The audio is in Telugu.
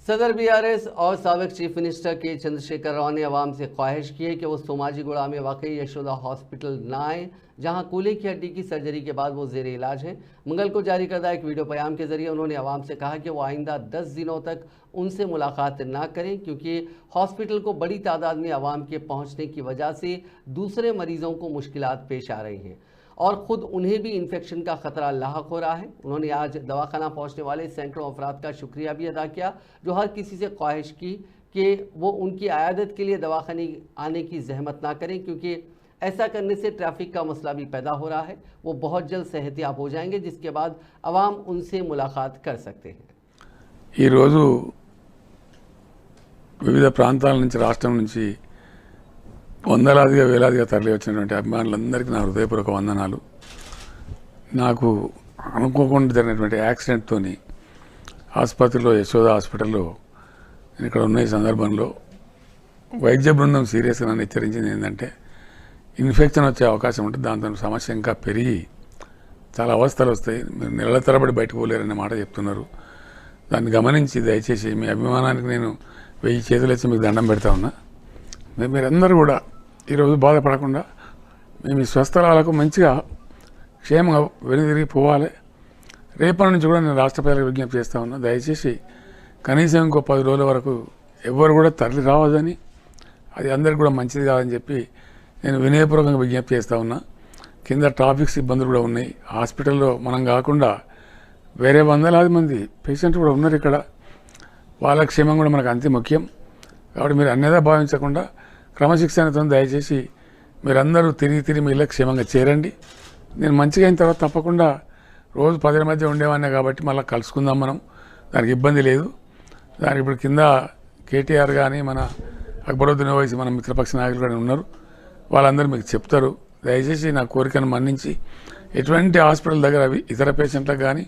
सदर बीआरएस और साबिक चीफ मिनिस्टर के चंद्रशेखर राव ने अवाम से ख्वाहिश की है कि वो सोमाजीगुड़ा में वाकई यशोदा हॉस्पिटल न आए, जहां कूल्हे की हड्डी की सर्जरी के बाद वो जेर इलाज हैं। मंगल को जारी करदा एक वीडियो पैगाम के जरिए उन्होंने अवाम से कहा कि वो आइंदा 10 दिनों तक उनसे मुलाकात ना करें, क्योंकि हॉस्पिटल को बड़ी तादाद में अवाम के पहुँचने की वजह से दूसरे मरीजों को मुश्किलात पेश आ रही हैं और ख़ुद उन्हें भी इन्फेक्शन का ख़तरा लाहक हो रहा है। उन्होंने आज दवाखाना पहुंचने वाले सैकड़ों अफराद का शुक्रिया भी अदा किया, जो हर किसी से ख्वाहिश की कि वो उनकी आयादत के लिए दवाखाने आने की जहमत ना करें, क्योंकि ऐसा करने से ट्रैफिक का मसला भी पैदा हो रहा है। वो बहुत जल्द सेहतियाब हो जाएंगे, जिसके बाद अवाम उनसे मुलाकात कर सकते हैं। ఈ రోజు వివిధ ప్రాంతాల నుంచి రాష్ట్రం నుంచి వందలాదిగా వేలాదిగా తరలి వచ్చినటువంటి అభిమానులందరికీ నా హృదయపూర్వక వందనాలు. నాకు అనుకోకుండా జరిగినటువంటి యాక్సిడెంట్తోని ఆసుపత్రిలో యశోద హాస్పిటల్లో నేను ఇక్కడ ఉన్న ఈ సందర్భంలో వైద్య బృందం సీరియస్గా నన్ను హెచ్చరించింది ఏంటంటే ఇన్ఫెక్షన్ వచ్చే అవకాశం ఉంటుంది, దాంతో సమస్య ఇంకా పెరిగి చాలా అవస్థలు వస్తాయి, మీరు నెలల తరబడి బయటకు పోలేరనే మాట చెప్తున్నారు. దాన్ని గమనించి దయచేసి మీ అభిమానానికి నేను 1000 చేతులు వచ్చి మీకు దండం పెడతా ఉన్నా. మీరందరూ కూడా ఈరోజు బాధపడకుండా మేము ఈ స్వస్థలాలకు మంచిగా క్షేమంగా వెనుదిరిగి పోవాలి. రేపటి నుంచి కూడా నేను రాష్ట్ర ప్రజలకు విజ్ఞప్తి చేస్తూ ఉన్నా, దయచేసి కనీసం ఇంకో 10 రోజుల వరకు ఎవ్వరు కూడా తరలి రావద్దని, అది అందరికి కూడా మంచిది కాదని చెప్పి నేను వినయపూర్వకంగా విజ్ఞప్తి చేస్తూ ఉన్నా. కింద ట్రాఫిక్ సిబ్బందులు కూడా ఉన్నాయి. హాస్పిటల్లో మనం కాకుండా వేరే వందలాది మంది పేషెంట్లు కూడా ఉన్నారు ఇక్కడ. వాళ్ళ క్షేమం కూడా మనకు అంతే ముఖ్యం. కాబట్టి మీరు అన్నేదా భావించకుండా క్రమశిక్షణతో దయచేసి మీరందరూ తిరిగి మీ ఇళ్ళకి క్షేమంగా చేరండి. నేను మంచిగా అయిన తర్వాత తప్పకుండా రోజు 10 మధ్య ఉండేవాడినే కాబట్టి మళ్ళీ కలుసుకుందాం మనం, దానికి ఇబ్బంది లేదు. దానికి ఇప్పుడు కింద కేటీఆర్ కానీ మన అక్బరుద్దీన్ ఓవైసీ మన మిత్రపక్ష నాయకులు కానీ ఉన్నారు, వాళ్ళందరూ మీకు చెప్తారు. దయచేసి నా కోరికను మన్నించి ఎటువంటి హాస్పిటల్ దగ్గర ఇతర పేషెంట్లకు కానీ